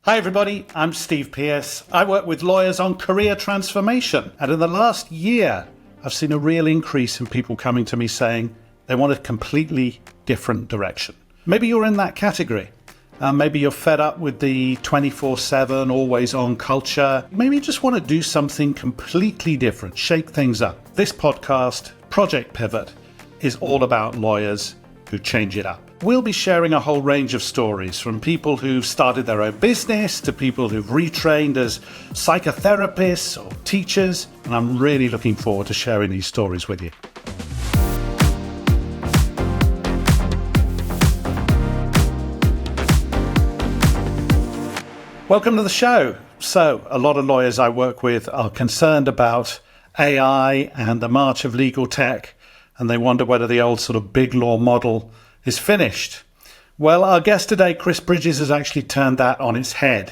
Hi everybody, I'm Steve Pearce. I work with lawyers on career transformation, and in the last year I've seen a real increase in people coming to me saying they want a completely different direction. Maybe you're in that category. Maybe you're fed up with the 24/7 always on culture. Maybe you just want to do something completely different, shake things up. This podcast, Project Pivot, is all about lawyers who change it up. We'll be sharing a whole range of stories, from people who've started their own business to people who've retrained as psychotherapists or teachers, and I'm really looking forward to sharing these stories with you. Welcome to the show. So, a lot of lawyers I work with are concerned about AI and the march of legal tech, and they wonder whether the old sort of big law model is finished. Well, our guest today, Chris Bridges, has actually turned that on its head.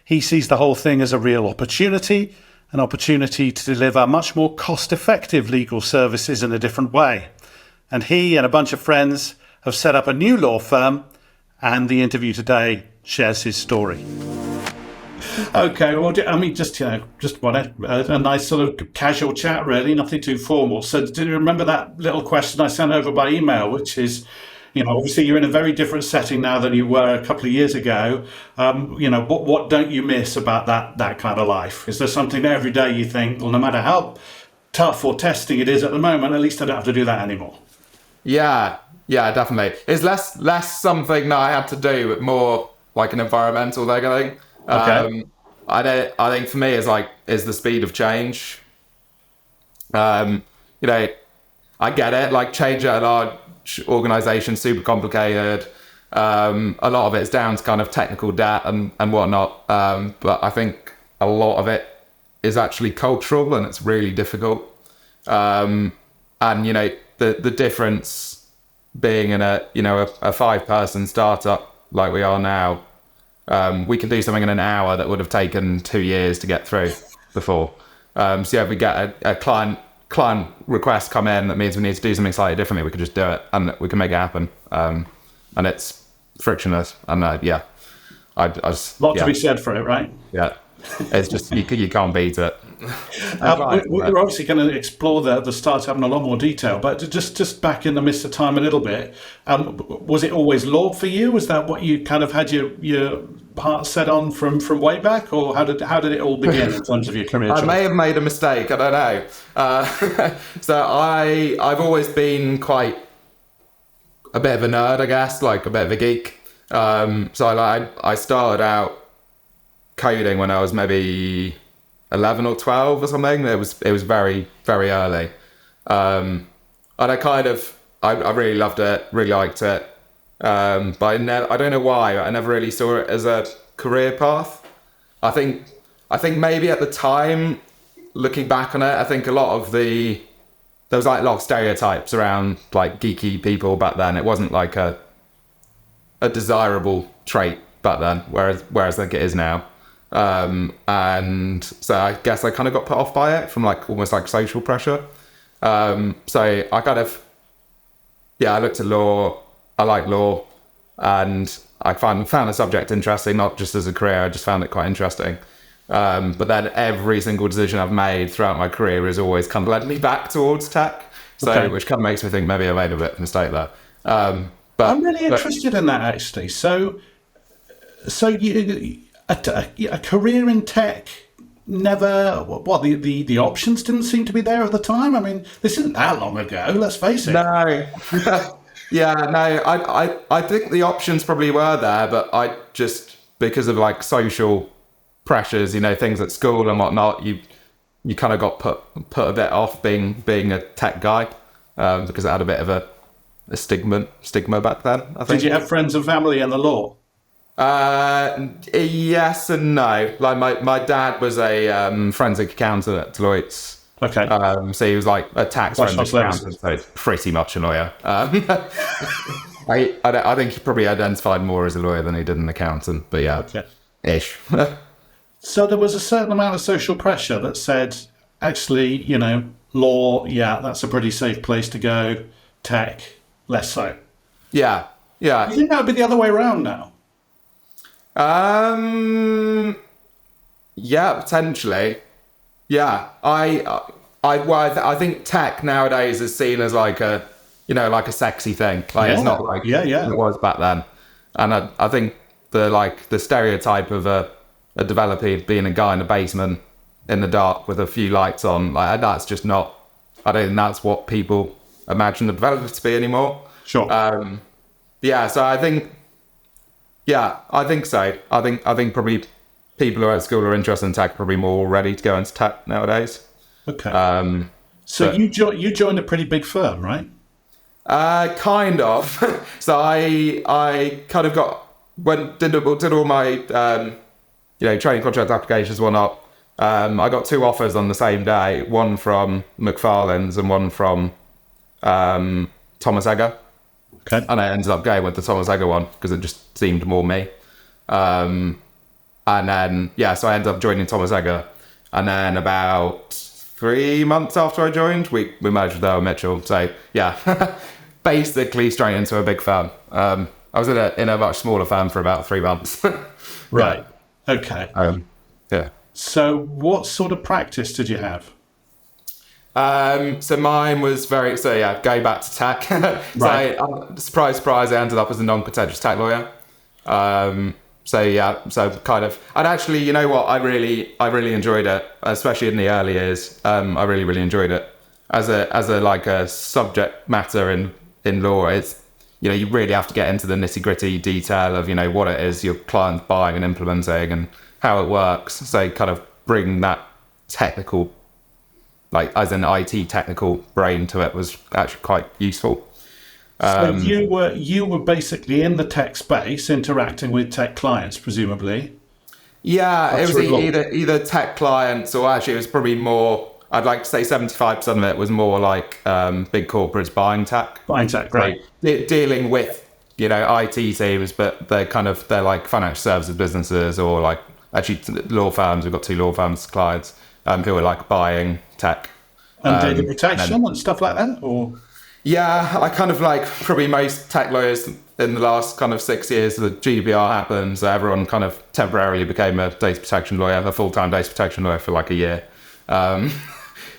He sees the whole thing as a real opportunity, an opportunity to deliver much more cost-effective legal services in a different way. And he and a bunch of friends have set up a new law firm, and the interview today shares his story. Okay, well, I mean, just want a nice sort of casual chat, really, nothing too formal. So do you remember that little question I sent over by email, which is, obviously you're in a very different setting now than you were a couple of years ago. What don't you miss about that kind of life? Is there something every day you think, well, no matter how tough or testing it is at the moment, at least I don't have to do that anymore? Yeah, definitely. It's less something that I had to do, but more like an environmental thing, I think. Okay. I think for me is the speed of change. I get it, like change at a large organisation, super complicated. A lot of it's down to kind of technical debt and whatnot. But I think a lot of it is actually cultural, and it's really difficult. And the difference being in a 5-person startup like we are now. We can do something in an hour that would have taken 2 years to get through before. If we get a client request come in that means we need to do something slightly differently, we could just do it and we can make it happen. And it's frictionless. And I just... Lot to be said for it, right? Yeah. It's just, you can't beat it. We're obviously going to explore the startup in a lot more detail, but just back in the midst of time a little bit, was it always law for you? Was that what you kind of had your heart set on from way back, or how did it all begin in terms of your career? I may have made a mistake, I don't know. So I've always been quite a bit of a nerd, I guess, like a bit of a geek. So I started out coding when I was maybe 11 or 12 or something. It was very, very early. And I really loved it, really liked it. But I don't know why, I never really saw it as a career path. I think maybe at the time, looking back on it, I think there was like a lot of stereotypes around like geeky people back then. It wasn't like a desirable trait back then, whereas like it is now. And so I guess I kind of got put off by it from like almost like social pressure. So I kind of, I looked at law, I like law, and I found the subject interesting, not just as a career, I just found it quite interesting. But then every single decision I've made throughout my career has always kind of led me back towards tech. So, okay. Which kind of makes me think maybe I made a bit of a mistake there. But I'm really interested in that actually. So you... A career in tech never... Well, the options didn't seem to be there at the time. I mean, this isn't that long ago, let's face it. No. I think the options probably were there, but I just, because of like social pressures, things at school and whatnot, you kind of got put a bit off being a tech guy, because it had a bit of a stigma back then, I think. Did you have friends and family in the law? Yes and no. Like my dad was a forensic accountant at Deloitte's. Okay. So he was like a tax forensic accountant, so pretty much a lawyer. I think he probably identified more as a lawyer than he did an accountant, but yeah, okay. Ish. So there was a certain amount of social pressure that said, actually, law, that's a pretty safe place to go. Tech, less so. Yeah. You think that would be the other way around now? I Yeah, potentially. Yeah, I think tech nowadays is seen as like a, like a sexy thing. Like it's Yeah, not like yeah, yeah. it was back then. And I think the stereotype of a developer being a guy in the basement in the dark with a few lights on, like that's just not. I don't think that's what people imagine the developer to be anymore. Sure. Yeah, so I think, yeah, I think so. I think probably people who are at school are interested in tech are probably more ready to go into tech nowadays. Okay. So But you joined a pretty big firm, right? kind of. So I kind of did all my training contract applications and whatnot. I got two offers on the same day, one from McFarlane's and one from Thomas Egger. Okay. And I ended up going with the Thomas Egger one because it just seemed more me. And then, so I ended up joining Thomas Egger. And then about 3 months after I joined, we merged with Owen Mitchell. So, yeah, basically straight into a big firm. I was in a much smaller firm for about 3 months. Right. Okay. Yeah. So what sort of practice did you have? So mine was going back to tech. Right. Surprise, I ended up as a non-contentious tech lawyer. So kind of, and actually, you know what, I really enjoyed it, especially in the early years. I really enjoyed it as a like a subject matter in law. It's, you really have to get into the nitty gritty detail of, what it is your client's buying and implementing and how it works. So kind of bring that technical, like as an IT technical brain to it was actually quite useful. So you were basically in the tech space interacting with tech clients, presumably. Yeah, it was That's right. either tech clients, or actually it was probably more, I'd like to say 75% of it was more like big corporates buying tech. Buying tech, great. Dealing with, IT teams, but they're like financial services businesses, or like actually law firms. We've got two law firms clients who are like buying tech. And data protection and stuff like that, or? Yeah, I kind of like probably most tech lawyers in the last kind of 6 years, the GDPR happened, so everyone kind of temporarily became a data protection lawyer, a full-time data protection lawyer for like a year.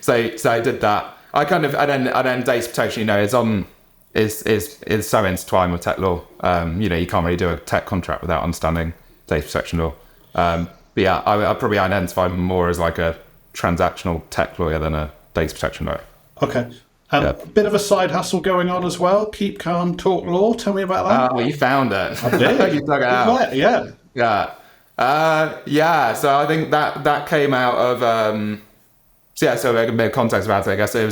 So I did that. I kind of, and then data protection, is so intertwined with tech law. You can't really do a tech contract without understanding data protection law. But yeah, I probably identify more as like a transactional tech lawyer than a data protection lawyer. Okay. A bit of a side hustle going on as well. Keep calm, talk law. Tell me about that. Oh, you found it. I did. You dug it out. Yeah. Yeah. So I think that came out of so a bit of context about it. I guess it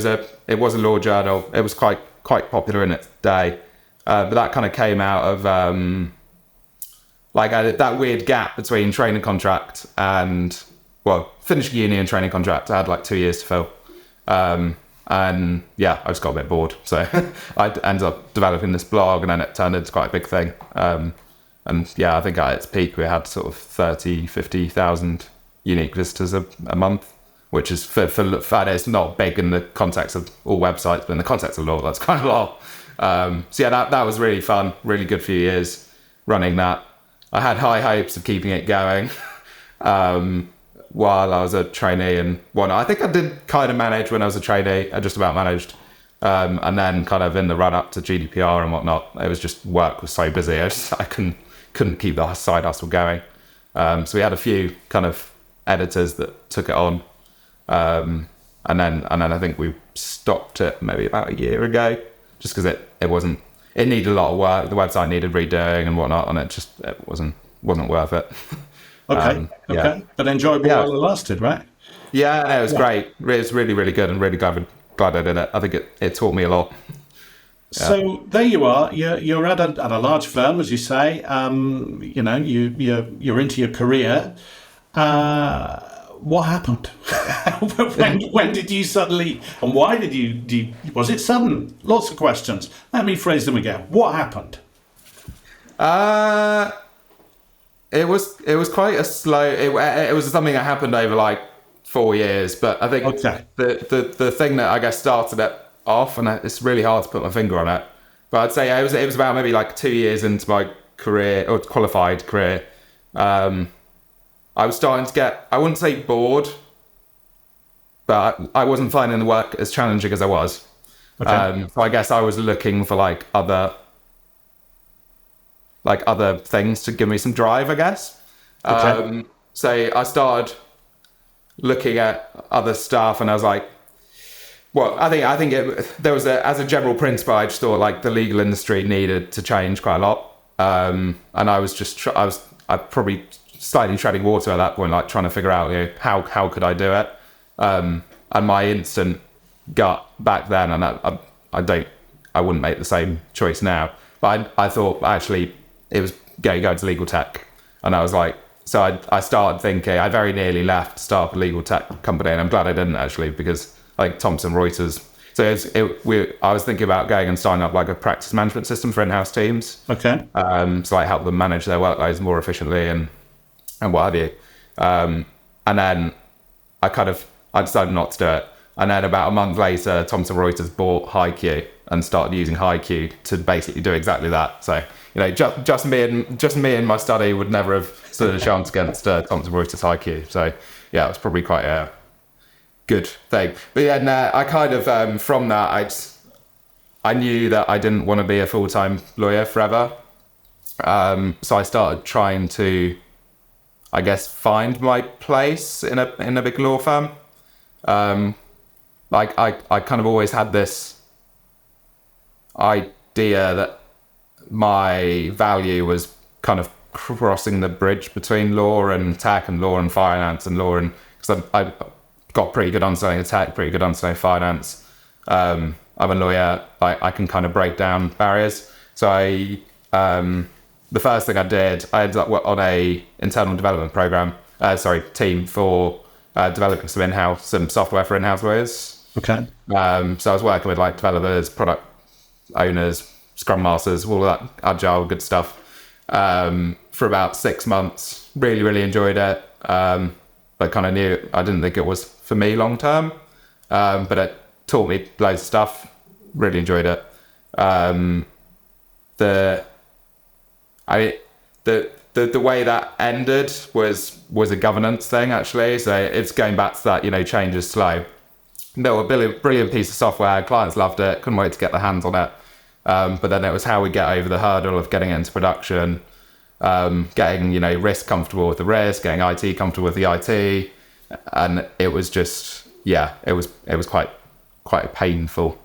was a law journal. It was quite popular in its day, but that kind of came out of that weird gap between training contract and finishing uni and training contract. I had like 2 years to fill. And yeah, I just got a bit bored. So I ended up developing this blog, and then it turned into quite a big thing. And yeah, I think at its peak, we had sort of 30, 50,000 unique visitors a month, which is for it's not big in the context of all websites, but in the context of law, that's quite a lot. So yeah, that was really fun, really good few years running that. I had high hopes of keeping it going. While I was a trainee and I think I did kind of manage when I was a trainee. I just about managed. And then kind of in the run up to GDPR and whatnot, it was just work was so busy. I couldn't keep the side hustle going. So we had a few kind of editors that took it on. And then I think we stopped it maybe about a year ago, just because it needed a lot of work. The website needed redoing and whatnot, and it wasn't worth it. Okay. Yeah. But enjoyable while it lasted, right? Yeah, no, it was great. It was really, really good, and really glad I did it. I think it taught me a lot. Yeah. So there you are. You're at a large firm, as you say. You're into your career. What happened? when did you suddenly? And why did you? Was it sudden? Lots of questions. Let me phrase them again. What happened? It was quite a slow. It was something that happened over like 4 years, but I think the thing that I guess started it off, and it's really hard to put my finger on it, but I'd say it was about maybe like 2 years into my career or qualified career. I I was starting to get, I wouldn't say bored, but I wasn't finding the work as challenging as I was. Okay. So I guess I was looking for like other things to give me some drive, I guess. Okay. So I started looking at other stuff, and I was like, well, there was as a general principle, I just thought like the legal industry needed to change quite a lot. And I was just, I probably slightly treading water at that point, like trying to figure out, how could I do it? And my instant gut back then, and I wouldn't make the same choice now, but I thought actually it was going to legal tech. And I was like, so I started thinking, I very nearly left to start a legal tech company, and I'm glad I didn't actually, because like Thomson Reuters. So I was thinking about going and signing up like a practice management system for in-house teams. Okay. So I help them manage their workloads more efficiently and what have you. And then I decided not to do it. And then about a month later, Thomson Reuters bought HiQ and started using HiQ to basically do exactly that. So, just me and my study would never have stood a chance against Thomson Reuters HiQ. So, yeah, it was probably quite a good thing. But yeah, no, I kind of, from that, I knew that I didn't want to be a full-time lawyer forever. So I started trying to, I guess, find my place in a big law firm. Like I kind of always had this idea that my value was kind of crossing the bridge between law and tech, and law and finance, and law and, because I got pretty good understanding of tech, pretty good understanding of finance. I'm a lawyer. I can kind of break down barriers. So the first thing I did, I ended up on a internal development team for developing some software for in-house lawyers. Okay. So I was working with like developers, product owners, scrum masters, all of that agile good stuff, for about 6 months. Really, really enjoyed it. But kind of knew I didn't think it was for me long term. But it taught me loads of stuff. Really enjoyed it. The way that ended was a governance thing, actually. So it's going back to that, change is slow. No, a brilliant piece of software. Clients loved it. Couldn't wait to get their hands on it. But then it was how we get over the hurdle of getting it into production, getting, risk comfortable with the risk, getting IT comfortable with the IT. And it was just, it was quite a painful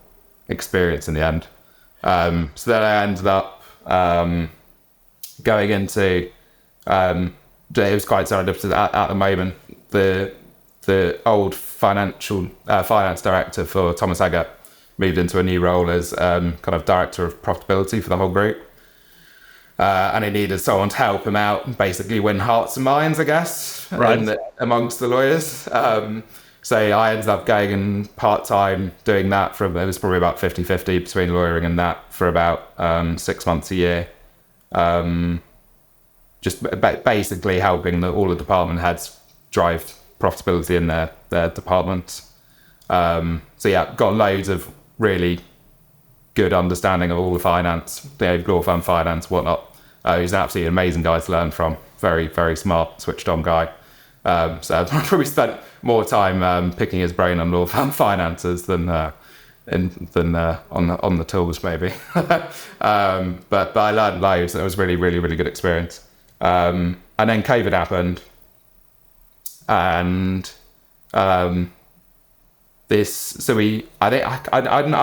experience in the end. So then I ended up going into, it was quite serendipitous at the moment. The old finance director for Thomas Eggert moved into a new role as kind of director of profitability for the whole group. And he needed someone to help him out and basically win hearts and minds, I guess, Right. amongst the lawyers. So I ended up going in part-time doing that it was probably about 50-50 between lawyering and that for about 6 months a year. Just basically helping all the department heads drive profitability in their departments. So yeah, got loads of really good understanding of all the finance, law firm finance, whatnot. He's an absolutely amazing guy to learn from. Very, very smart, switched on guy. So I probably spent more time picking his brain on law firm finances than on the tools maybe. But I learned loads. It was really, really, really good experience. And then COVID happened, and I'm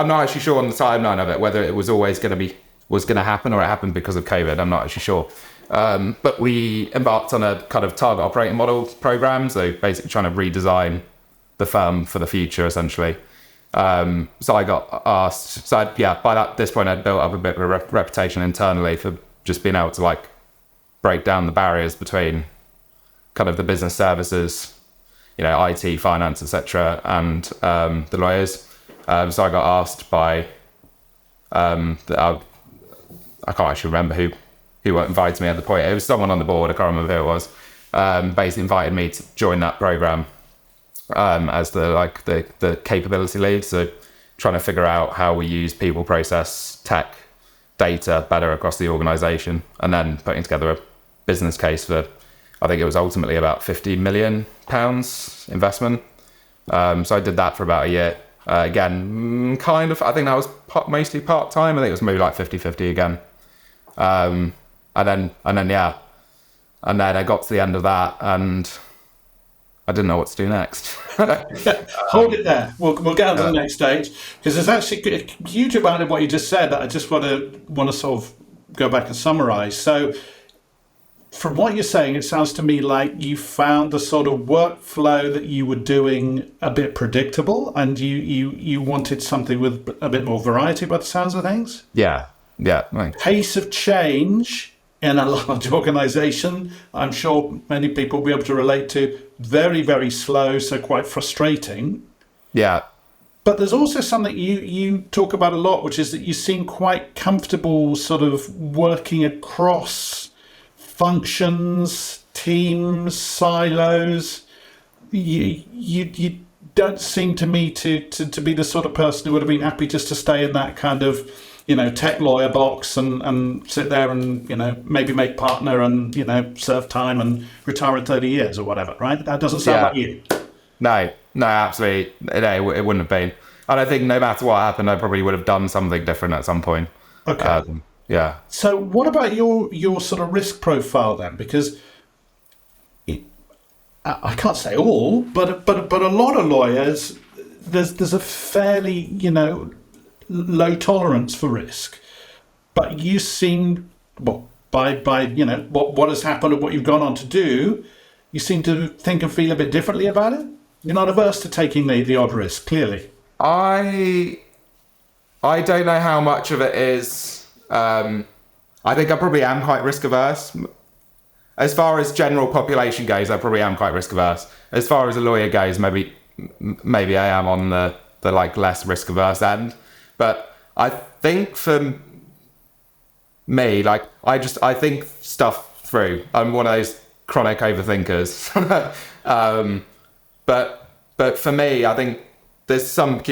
not actually sure on the timeline of it whether it was always going to happen or it happened because of COVID. I'm not actually sure. But we embarked on a kind of target operating model program, so basically trying to redesign the firm for the future, essentially. So I got asked. So by this point, I'd built up a bit of a reputation internally for just being able to like break down the barriers between kind of the business services, IT, finance, etc., and the lawyers. So I got asked by I can't actually remember who invited me at the point. It was someone on the board. I can't remember who it was. Basically invited me to join that program as the capability lead. So trying to figure out how we use people, process, tech, data better across the organization, and then putting together a business case for I think it was ultimately about £50 million investment. So I did that for about a year. Again, kind of, I think that was mostly part-time. I think it was maybe like 50-50 again. And then I got to the end of that and I didn't know what to do next. Hold it there. We'll get on to the next stage, because there's actually a huge amount of what you just said that I just want to sort of go back and summarize. So from what you're saying, it sounds to me like you found the sort of workflow that you were doing a bit predictable, and you wanted something with a bit more variety by the sounds of things. Yeah. Right. Pace of change in a large organization, I'm sure many people will be able to relate to, very, very slow, so quite frustrating. Yeah. But there's also something you talk about a lot, which is that you seem quite comfortable sort of working across functions, teams, silos. You don't seem to me to be the sort of person who would have been happy just to stay in that kind of, tech lawyer box and sit there and, maybe make partner and, serve time and retire in 30 years or whatever, right? That doesn't sound like you. No, absolutely. No, it wouldn't have been. And I think no matter what happened, I probably would have done something different at some point. Okay. Yeah. So what about your sort of risk profile then? Because I can't say all, but a lot of lawyers, there's a fairly, low tolerance for risk. But you seem, by what has happened and what you've gone on to do, you seem to think and feel a bit differently about it. You're not averse to taking the odd risk, clearly. I don't know how much of it is. I think I probably am quite risk averse. As far as general population goes, I probably am quite risk averse. As far as a lawyer goes, maybe I am on the like less risk averse end. But I think for me, like I think stuff through. I'm one of those chronic overthinkers. But for me, I think there's some not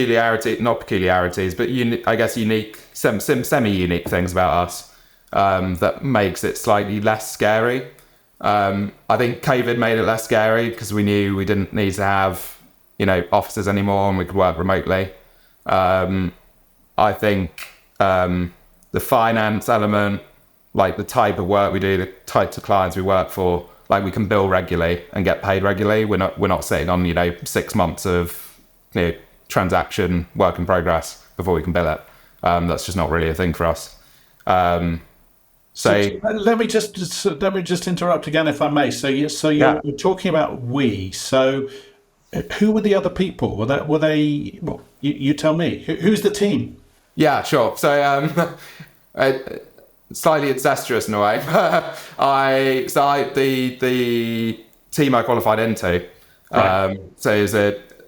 peculiarities, but I guess unique, some semi-unique things about us that makes it slightly less scary. I think COVID made it less scary because we knew we didn't need to have, offices anymore and we could work remotely. I think the finance element, like the type of work we do, the types of clients we work for, like we can bill regularly and get paid regularly. We're not sitting on 6 months of transaction work in progress before we can bill it. That's just not really a thing for us. So let me just interrupt again, if I may. So you're talking about we. So who were the other people? Were they? Well, you tell me. Who's the team? Yeah, sure. So slightly incestuous in a way. The team I qualified into. Right.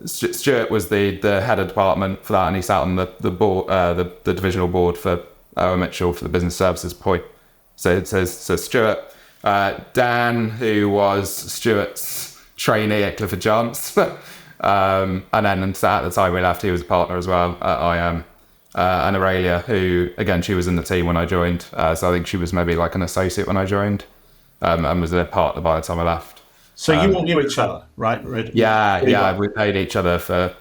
Stuart was the head of department for that, and he sat on the board, the divisional board for Owen Mitchell for the business services point. So Stuart, Dan, who was Stuart's trainee at Clifford Chance, and then at the time we left, he was a partner as well at IM. And Aurelia, who again, she was in the team when I joined, so I think she was maybe like an associate when I joined, and was a partner by the time I left. So you all knew each other, right? Yeah, we paid each other for,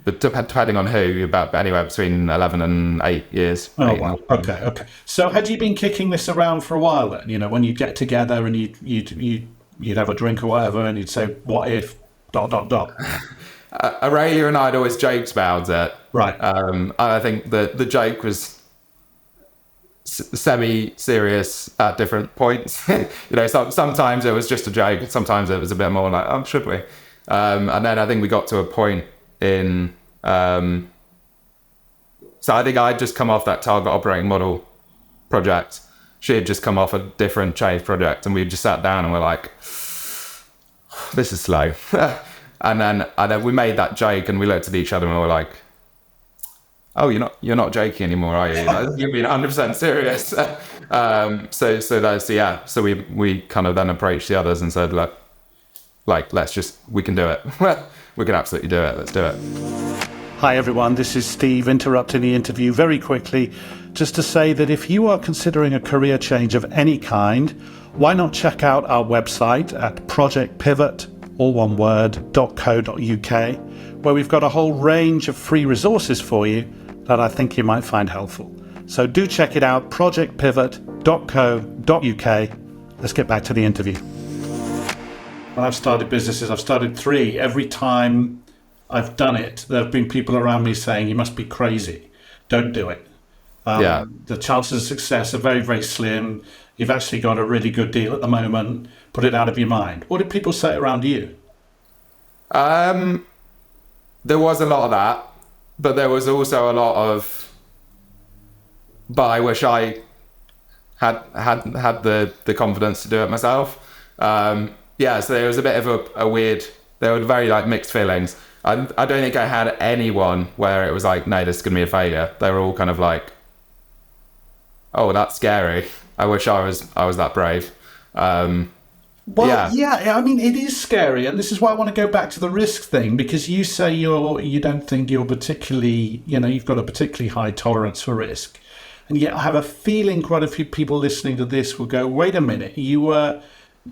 but depending on who, about anywhere between 11 and 8 years. Oh, wow. Okay. So had you been kicking this around for a while then? When you'd get together and you'd have a drink or whatever, and you'd say, "What if?" ... Aurelia and I had always joked about it. Right. And I think the joke was semi-serious at different points. Sometimes it was just a joke. Sometimes it was a bit more like, "Oh, should we?" And then I think we got to a point in. So I think I'd just come off that target operating model project. She had just come off a different change project, and we just sat down and we're like, "This is slow." And then we made that joke, and we looked at each other and we were like, "Oh, you're not joking anymore, are you? You're being 100% serious." So we kind of then approached the others and said, "Look, we can do it. We can absolutely do it. Let's do it." Hi everyone, this is Steve interrupting the interview very quickly just to say that if you are considering a career change of any kind, why not check out our website at projectpivot, all one word, .co.uk, where we've got a whole range of free resources for you that I think you might find helpful. So do check it out, projectpivot.co.uk. Let's get back to the interview. When I've started businesses, I've started 3. Every time I've done it, there have been people around me saying, you must be crazy. Don't do it. The chances of success are very, very slim. You've actually got a really good deal at the moment. Put it out of your mind. What did people say around you? There was a lot of that, but there was also a lot of, but I wish I had the confidence to do it myself. So there was a bit of a weird, there were very like mixed feelings. I don't think I had anyone where it was like, no, this is going to be a failure. They were all kind of like, oh, that's scary. I wish I was that brave. I mean, it is scary, and this is why I want to go back to the risk thing, because you say you don't think you're particularly, you've got a particularly high tolerance for risk, and yet I have a feeling quite a few people listening to this will go, wait a minute, you were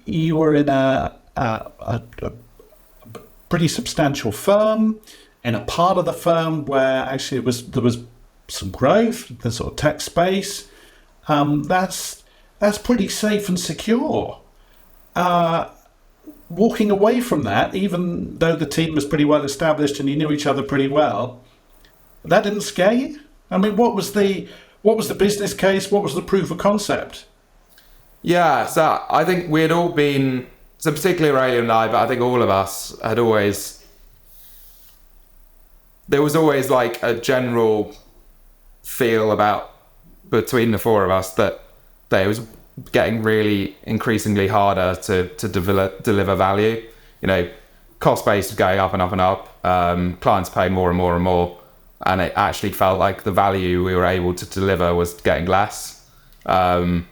in a pretty substantial firm, in a part of the firm where actually there was some growth, the sort of tech space. That's pretty safe and secure. Walking away from that, even though the team was pretty well established and you knew each other pretty well, that didn't scare you? I mean, what was the business case? What was the proof of concept? Yeah, so I think we had all been, so particularly Ray and I, but I think all of us had always, there was always like a general feel about, between the 4 of us, that it was getting really increasingly harder to deliver value. Cost base was going up and up and up. Clients pay more and more and more, and it actually felt like the value we were able to deliver was getting less. I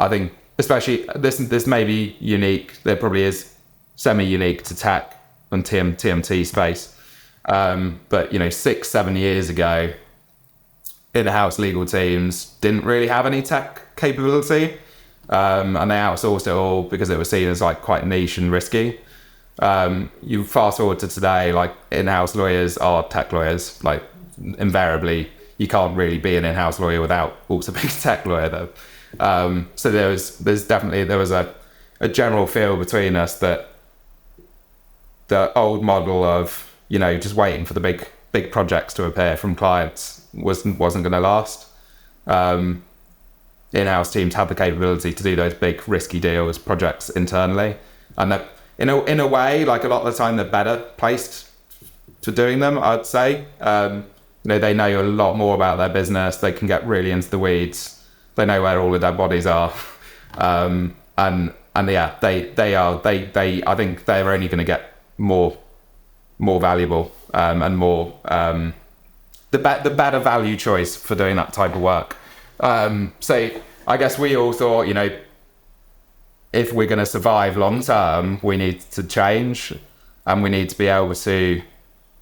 think especially this may be unique. There probably is semi-unique to tech and TMT space. But 6-7 years ago, in-house legal teams didn't really have any tech capability, and they outsourced it all because it was seen as like quite niche and risky. You fast forward to today, like in-house lawyers are tech lawyers. Like invariably, you can't really be an in-house lawyer without also being a tech lawyer, though. So there was a general feel between us that the old model of just waiting for the big projects to appear from clients wasn't going to last. In-house teams have the capability to do those big risky deals, projects internally, and that in a way, like a lot of the time, they're better placed for doing them. I'd say, they know a lot more about their business. They can get really into the weeds. They know where all of their bodies are, and yeah, they are. I think they're only going to get more valuable and more the better value choice for doing that type of work. So I guess we all thought, if we're going to survive long term, we need to change, and we need to be able to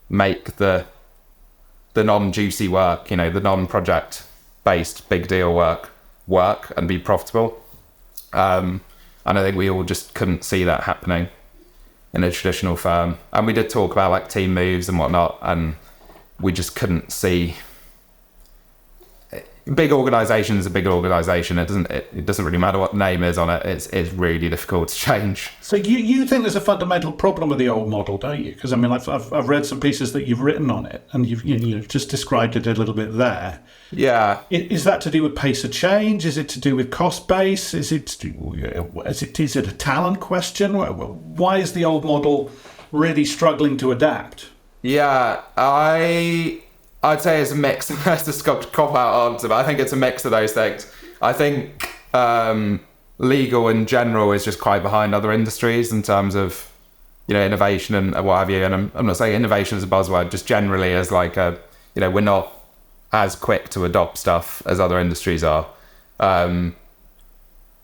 make the non-juicy work, the non-project based big deal work and be profitable. And I think we all just couldn't see that happening in a traditional firm. And we did talk about like team moves and whatnot, and we just couldn't see. Big organisation is a big organisation. It doesn't really matter what the name is on it. It's really difficult to change. So you think there's a fundamental problem with the old model, don't you? Because I mean, I've read some pieces that you've written on it, and you've just described it a little bit there. Yeah. Is that to do with pace of change? Is it to do with cost base? Is it a talent question? Why is the old model really struggling to adapt? Yeah, I'd say it's a mix. That's a cop-out answer, but I think it's a mix of those things. I think legal in general is just quite behind other industries in terms of, innovation and what have you. And I'm not saying innovation is a buzzword, just generally as like we're not as quick to adopt stuff as other industries are.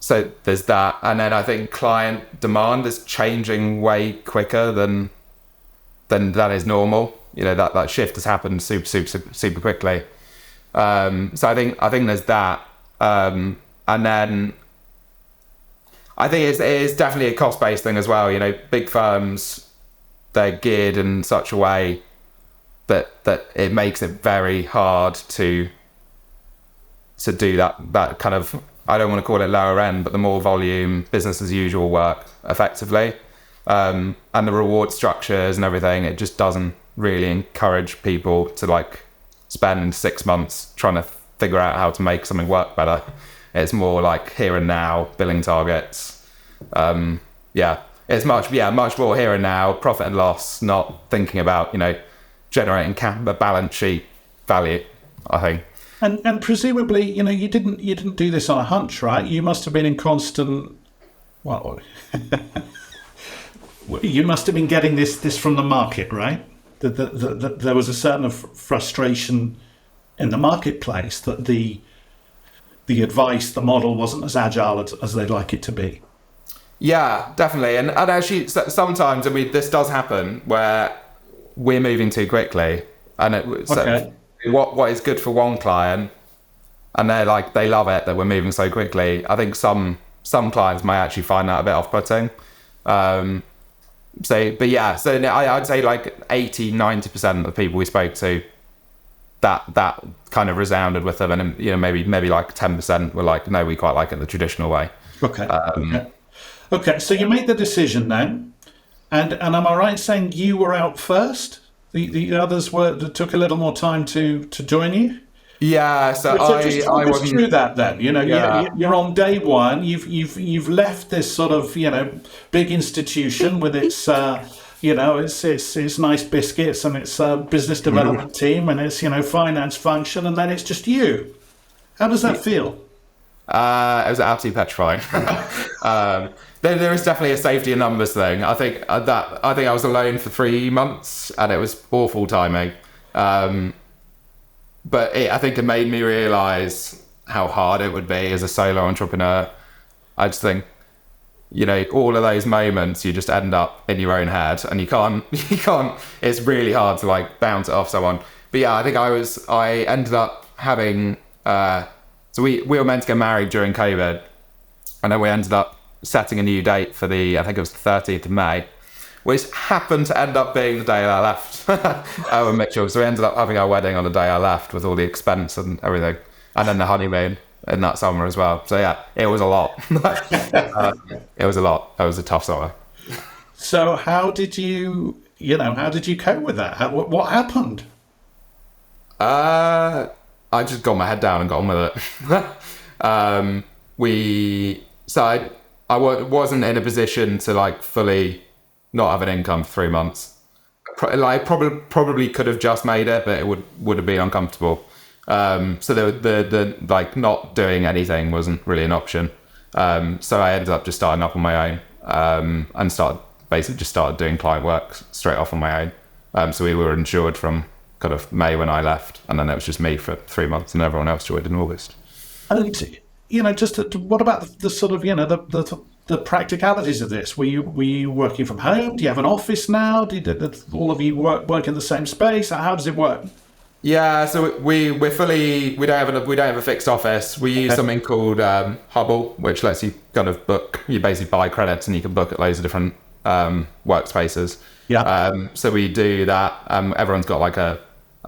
So there's that. And then I think client demand is changing way quicker than that is normal. That shift has happened super quickly. So I think there's that. And then I think it is definitely a cost-based thing as well. You know, big firms, they're geared in such a way that it makes it very hard to do that kind of, I don't want to call it lower end, but the more volume, business as usual work effectively. And the reward structures and everything, it just doesn't really encourage people to like spend 6 months trying to figure out how to make something work better. It's more like here and now, billing targets. It's much more here and now, profit and loss, not thinking about, you know, generating a balance sheet value, I think. And presumably, you know, you didn't do this on a hunch, right? You must have been in constant, well, you must have been getting this from the market, right? That there was a certain frustration in the marketplace that the advice, the model wasn't as agile as they'd like it to be. Yeah, definitely. And actually, sometimes, I mean, this does happen where we're moving too quickly, and what is good for one client, and they love it that we're moving so quickly. I think some clients might actually find that a bit off-putting. I'd say like 80-90% of the people we spoke to, that kind of resounded with them, and you know, maybe like 10% were like, no, we quite like it the traditional way. Okay. So you made the decision then, and am I right in saying you were out first? The others took a little more time to join you. Yeah, so just talk us through that then. You know, you're on day one. You've left this sort of, you know, big institution with its it's nice biscuits and its business development team and its, you know, finance function, and then it's just you. How does that feel? It was absolutely petrifying. There is definitely a safety in numbers thing. I think I was alone for 3 months, and it was awful timing. But I think it made me realise how hard it would be as a solo entrepreneur. I just think, you know, all of those moments you just end up in your own head, and you can't. It's really hard to like bounce it off someone. But yeah, I think I ended up having. So we were meant to get married during COVID, and then we ended up setting a new date for I think it was the 13th of May, which happened to end up being the day I left. With Mitchell. So we ended up having our wedding on the day I left with all the expense and everything. And then the honeymoon in that summer as well. So yeah, it was a lot. It was a lot. It was a tough summer. So how did you cope with that? What happened? I just got my head down and got on with it. I wasn't in a position to like fully not have an income for 3 months. Like probably could have just made it, but it would have been uncomfortable. So the like not doing anything wasn't really an option. So I ended up just starting up on my own, and started doing client work straight off on my own. So we were insured from kind of May when I left, and then it was just me for 3 months, and everyone else joined in August. And you know, what about the sort of, you know, the practicalities of this? Were you working from home? Do you have an office now? Did all of you work in the same space? How does it work? Yeah, so we don't have a fixed office. We use something called Hubble, which lets you kind of book. You basically buy credits and you can book at loads of different workspaces. Yeah. So we do that. Everyone's got like a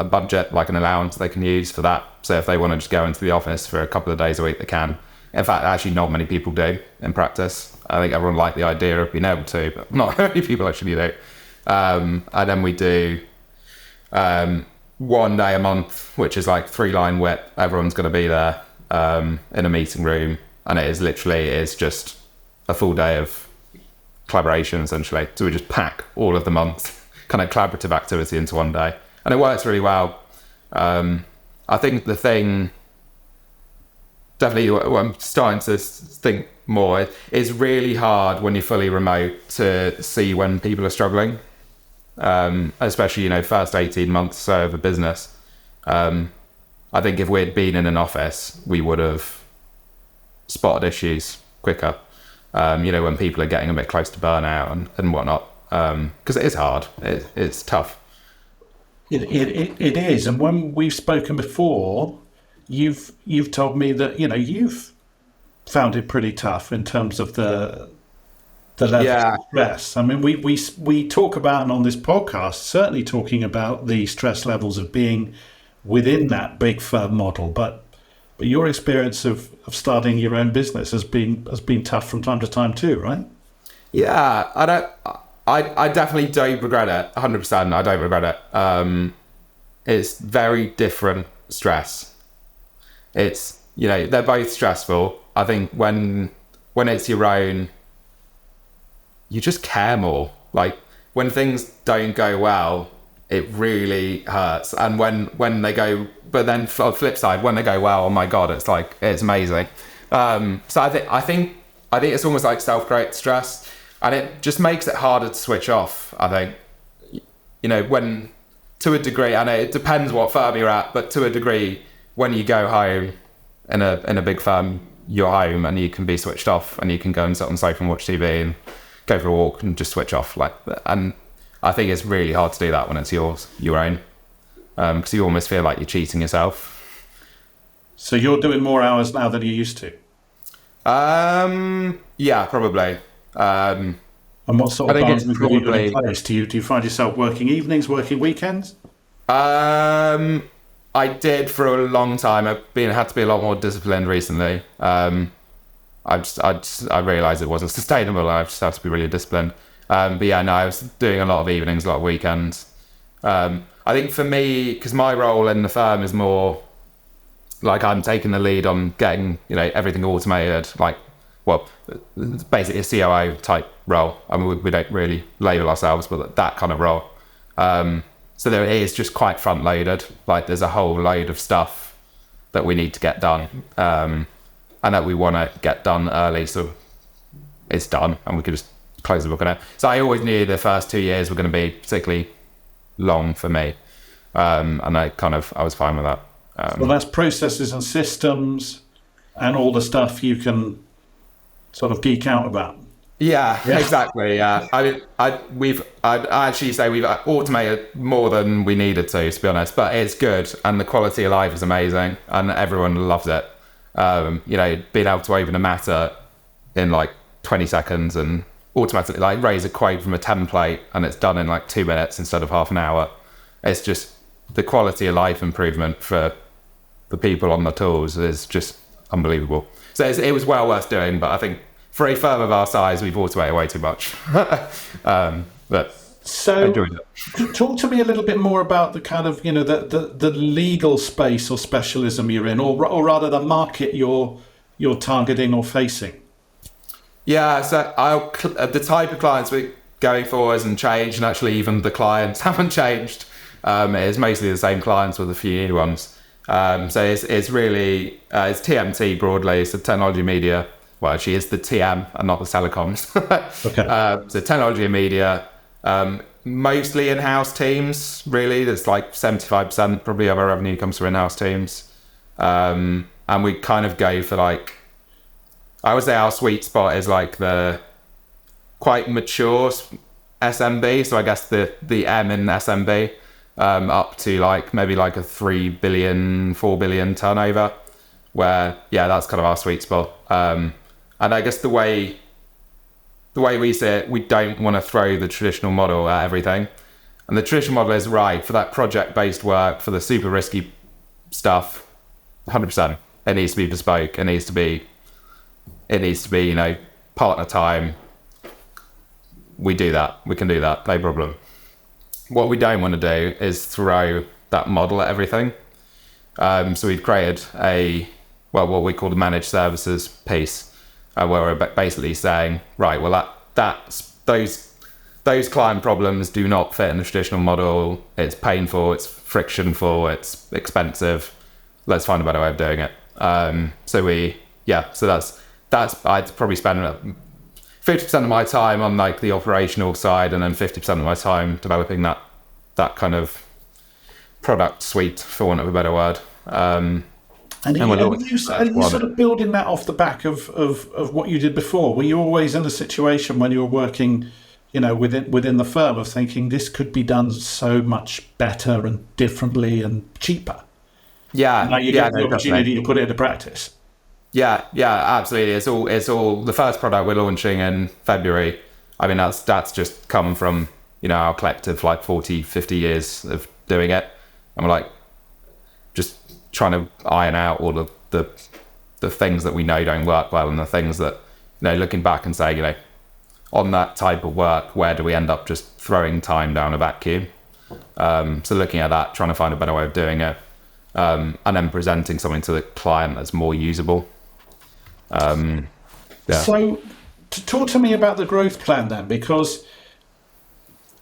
budget, like an allowance they can use for that. So if they want to just go into the office for a couple of days a week, they can. In fact, actually not many people do in practice. I think everyone liked the idea of being able to, but not many people actually do. And then we do 1 day a month, which is like 3-line whip. Everyone's going to be there in a meeting room, and it's just a full day of collaboration essentially. So we just pack all of the month kind of collaborative activity into 1 day, and it works really well. I think the thing definitely what I'm starting to think more, it's really hard when you're fully remote to see when people are struggling, especially, you know, first 18 months or so of a business. I think if we'd been in an office, we would have spotted issues quicker, you know, when people are getting a bit close to burnout and whatnot, because it is hard. It's tough. It is. And when we've spoken before, you've told me that, you know, you've found it pretty tough in terms of the level Yeah, of stress. I mean, we talk about, and on this podcast, certainly talking about the stress levels of being within that big firm model, but your experience of starting your own business has been tough from time to time too, right? yeah. I definitely don't regret it. 100%. I don't regret it. It's very different stress. It's, they're both stressful. I think when it's your own, you just care more. Like when things don't go well, it really hurts. And when they go, but then on the flip side, when they go well, oh my God, it's amazing. So I think it's almost like self-created stress, and it just makes it harder to switch off. I think, when, to a degree, and it depends what firm you're at, but to a degree, when you go home in a big firm, you're home and you can be switched off, and you can go and sit on the sofa and watch TV and go for a walk and just switch off. And I think it's really hard to do that when it's your own, because you almost feel like you're cheating yourself. So you're doing more hours now than you used to. Yeah, probably. And what sort I of think it's boundaries have you got in probably. place? Do you find yourself working evenings, working weekends? I did for a long time. Had to be a lot more disciplined recently. I realised it wasn't sustainable. I just had to be really disciplined. But yeah, no, I was doing a lot of evenings, a lot of weekends. I think for me, because my role in the firm is more like I'm taking the lead on getting everything automated. It's basically a COO type role. I mean, we don't really label ourselves, but that kind of role. So there is just quite front loaded. Like there's a whole load of stuff that we need to get done, and that we want to get done early, so it's done, and we could just close the book on it. So I always knew the first 2 years were going to be particularly long for me, and I was fine with that. Well, that's processes and systems and all the stuff you can sort of geek out about. Yeah, exactly. Yeah, I'd actually say we've automated more than we needed to be honest. But it's good, and the quality of life is amazing, and everyone loves it. Being able to open a matter in like 20 seconds and automatically raise a quote from a template, and it's done in like 2 minutes instead of half an hour. It's just the quality of life improvement for the people on the tools is just unbelievable. So it was well worth doing, but I think for a firm of our size, we've automated way too much. But So, I enjoyed it. talk to me a little bit more about the kind of the legal space or specialism you're in, or rather the market you're targeting or facing. Yeah, so the type of clients we're going for hasn't changed, and actually even the clients haven't changed. It's mostly the same clients with a few new ones. So it's really it's TMT broadly, so technology media. Well, actually, it's the TM and not the telecoms. Okay. So technology and media, mostly in-house teams. Really, there's like 75% probably of our revenue comes from in-house teams, and we kind of go for I would say our sweet spot is like the quite mature SMB. So I guess the M in SMB. Up to maybe a 3 billion, 4 billion turnover, where that's kind of our sweet spot. And I guess the way we see it, we don't want to throw the traditional model at everything. And the traditional model is right for that project-based work, for the super risky stuff. 100%, it needs to be bespoke. It needs to be partner time. We do that. We can do that. No problem. What we don't want to do is throw that model at everything. So we've created what we call the managed services piece, where we're basically saying, right, well those client problems do not fit in the traditional model. It's painful, it's frictionful, it's expensive. Let's find a better way of doing it. So that's I'd probably spend 50% of my time on the operational side, and then 50% of my time developing that kind of product suite, for want of a better word. And are you sort of building that off the back of what you did before? Were you always in a situation when you were working, within the firm, of thinking this could be done so much better and differently and cheaper? Yeah, Now you get the opportunity to put it into practice. Yeah, absolutely. It's all the first product we're launching in February. I mean, that's just come from, our collective like 40, 50 years of doing it. And we're like just trying to iron out all of the things that we know don't work well, and the things that, looking back and saying, on that type of work, where do we end up just throwing time down a vacuum? So looking at that, trying to find a better way of doing it, and then presenting something to the client that's more usable. Yeah. So, talk to me about the growth plan then, because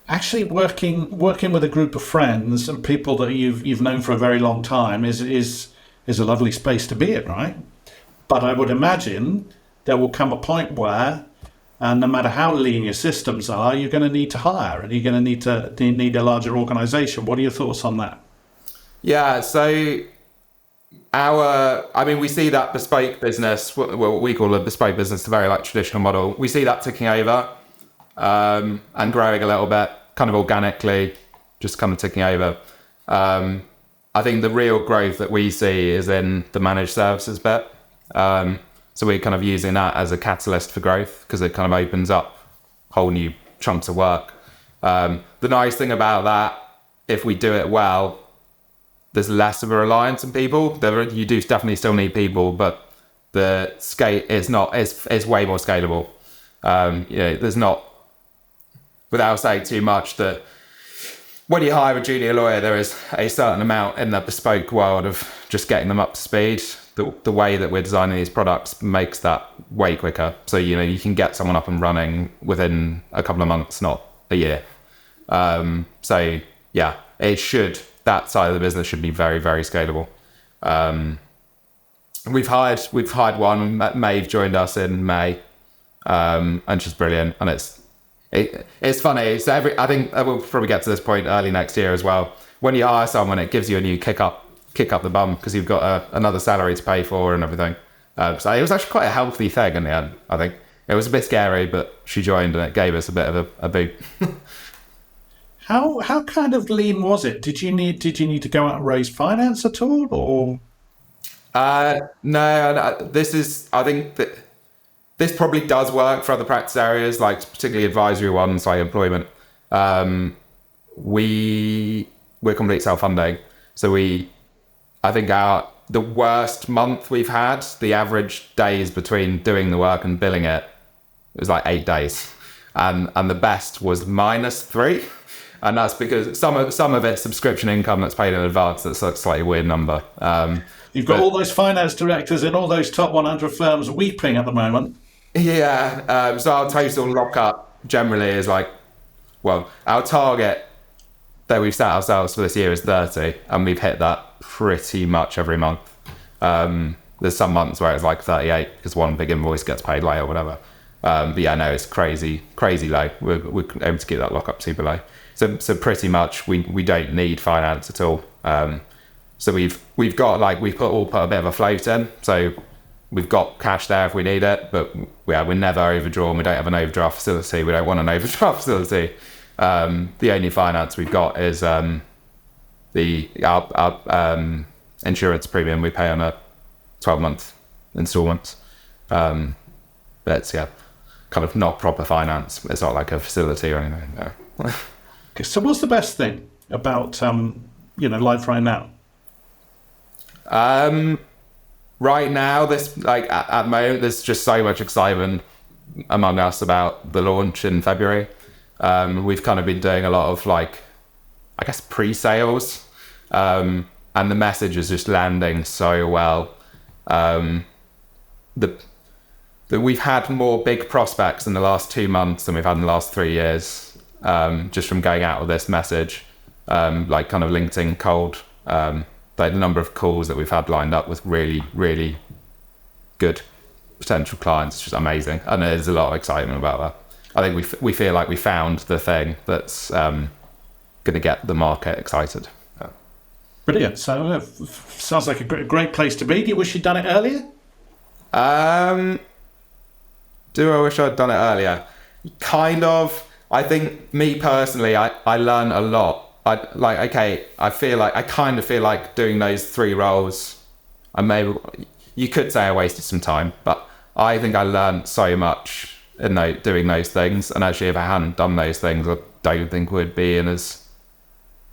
actually working with a group of friends and people that you've known for a very long time is a lovely space to be in, right? But I would imagine there will come a point where, and no matter how lean your systems are, you're going to need to hire, and you're going to need a larger organisation. What are your thoughts on that? Yeah. So we see that bespoke business, what we call a bespoke business, a very like traditional model. We see that ticking over, and growing a little bit, kind of organically, just kind of ticking over. I think the real growth that we see is in the managed services bit. So we're kind of using that as a catalyst for growth, because it kind of opens up whole new chunks of work. The nice thing about that, if we do it well, there's less of a reliance on people. You do definitely still need people, but the scale is way more scalable. There's not, without saying too much, that when you hire a junior lawyer, there is a certain amount in the bespoke world of just getting them up to speed. The way that we're designing these products makes that way quicker. So, you can get someone up and running within a couple of months, not a year. So yeah, that side of the business should be very, very scalable. We've hired one. Maeve joined us in May, and she's brilliant. And it's funny. So I think we'll probably get to this point early next year as well. When you hire someone, it gives you a new kick up the bum, because you've got another salary to pay for and everything. So it was actually quite a healthy thing in the end. I think it was a bit scary, but she joined and it gave us a bit of a boot. How kind of lean was it? Did you need to go out and raise finance at all, or? No. I think that this probably does work for other practice areas, like particularly advisory ones like employment. We're complete self-funding, so I think the worst month we've had, the average days between doing the work and billing it was like 8 days, and the best was -3, and that's because some of it's subscription income that's paid in advance. That's a slightly weird number. You've got all those finance directors in all those top 100 firms weeping at the moment. Yeah. So our total lockup generally is our target that we've set ourselves for this year is 30, and we've hit that pretty much every month. There's some months where it's like 38 because one big invoice gets paid late or whatever. But yeah, no, it's crazy low. We're able to keep that lockup super low. So pretty much we don't need finance at all. So we've got we've put a bit of a float in. So we've got cash there if we need it, but we're never overdrawn. We don't have an overdraft facility. We don't want an overdraft facility. The only finance we've got is our insurance premium we pay on a 12-month installments. That's kind of not proper finance. It's not like a facility or anything. No. Okay, so what's the best thing about life right now? Right now, at the moment, there's just so much excitement among us about the launch in February. We've kind of been doing a lot of pre-sales, and the message is just landing so well. We've had more big prospects in the last 2 months than we've had in the last 3 years, just from going out with this message, kind of LinkedIn cold. The number of calls that we've had lined up with really, really good potential clients is just amazing, and there's a lot of excitement about that. I think we feel like we found the thing that's going to get the market excited. Brilliant. So sounds like a great place to be. Do you wish you'd done it earlier? Do I wish I'd done it earlier? Kind of. I think me personally, I learn a lot. I kind of feel like doing those 3 roles, I maybe, you could say I wasted some time, but I think I learned so much in doing those things. And actually, if I hadn't done those things, I don't think we'd be in as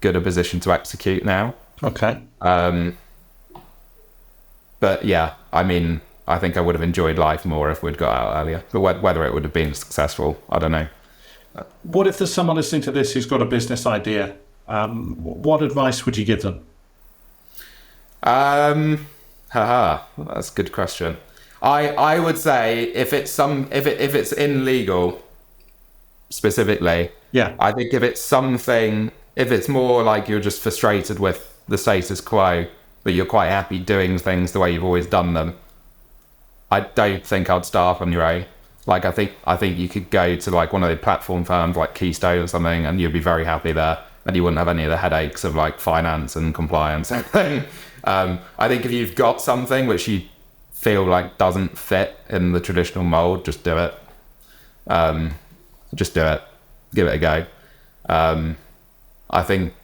good a position to execute now. Okay. But yeah, I mean, I think I would have enjoyed life more if we'd got out earlier. But whether it would have been successful, I don't know. What if there's someone listening to this who's got a business idea? What advice would you give them? That's a good question. I would say if it's in legal specifically, Yeah. I think if it's more like you're just frustrated with the status quo, but you're quite happy doing things the way you've always done them, I don't think I'd start on your own. Like I think you could go to like one of the platform firms like Keystone or something, and you'd be very happy there, and you wouldn't have any of the headaches of like finance and compliance and everything. I think if you've got something which you feel like doesn't fit in the traditional mold, just do it. Just do it. Give it a go. I think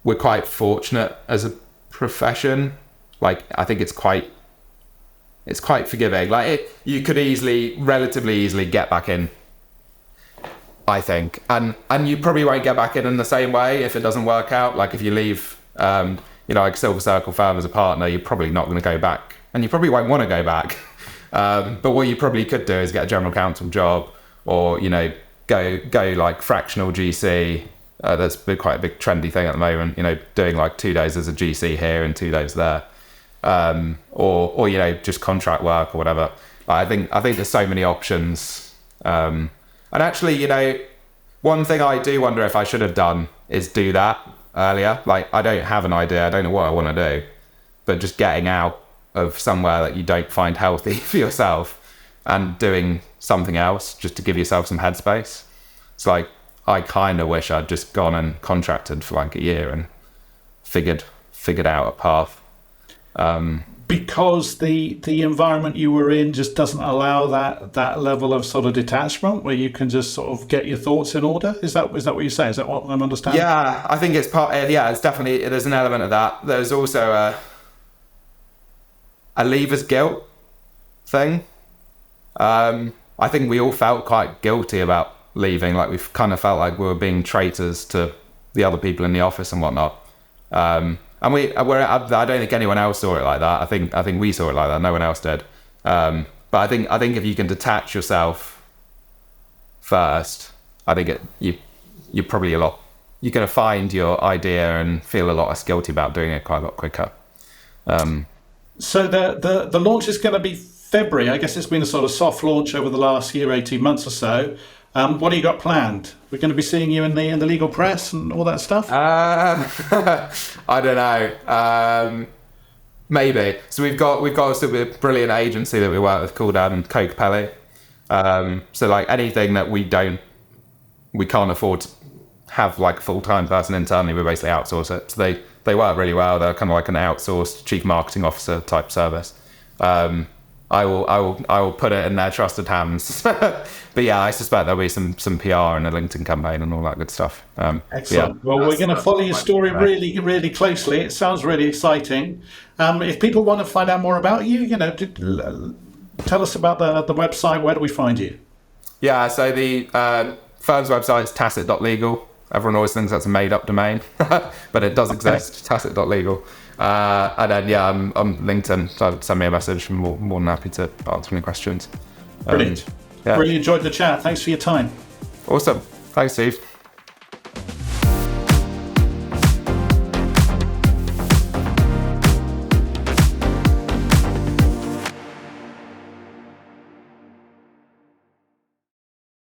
we're quite fortunate as a profession. Like I think it's quite forgiving. Like you could relatively easily get back in, I think. And you probably won't get back in the same way if it doesn't work out. Like if you leave, like Silver Circle firm as a partner, you're probably not going to go back. And you probably won't want to go back. But what you probably could do is get a general counsel job, or, go like fractional GC. That's quite a big trendy thing at the moment, doing like 2 days as a GC here and 2 days there. Or just contract work or whatever. I think there's so many options. And actually, one thing I do wonder if I should have done is do that earlier. Like I don't have an idea. I don't know what I want to do, but just getting out of somewhere that you don't find healthy for yourself and doing something else just to give yourself some headspace. It's like, I kind of wish I'd just gone and contracted for like a year and figured out a path. Because the environment you were in just doesn't allow that level of sort of detachment where you can just sort of get your thoughts in order. Is that what you're saying? Is that what I'm understanding? Yeah, I think it's it's definitely, there's an element of that. There's also a leaver's guilt thing. I think we all felt quite guilty about leaving. Like we've kind of felt like we were being traitors to the other people in the office and whatnot. And I don't think anyone else saw it like that. I think we saw it like that. No one else did. But I think if you can detach yourself first, I think you're probably you're going to find your idea and feel a lot less guilty about doing it quite a lot quicker. So the launch is going to be February. I guess it's been a sort of soft launch over the last year, 18 months or so. What do you got planned? We're going to be seeing you in the legal press and all that stuff? I don't know. Maybe. So we've got a brilliant agency that we work with called Coke Pelly. So like anything that we can't afford to have like a full-time person internally, we basically outsource it. So they work really well. They're kind of like an outsourced chief marketing officer type service. I will put it in their trusted hands. But yeah, I suspect there'll be some PR and a LinkedIn campaign and all that good stuff. Excellent. Yeah, well, we're going to follow your story really, really closely. It sounds really exciting. If people want to find out more about you, tell us about the website. Where do we find you? Yeah, so the firm's website is tacit.legal. Everyone always thinks that's a made-up domain, but it does exist, tacit.legal. And then, yeah, I'm on LinkedIn, so send me a message. I'm more than happy to answer any questions. Brilliant. Yeah. Really enjoyed the chat. Thanks for your time. Awesome. Thanks, Steve.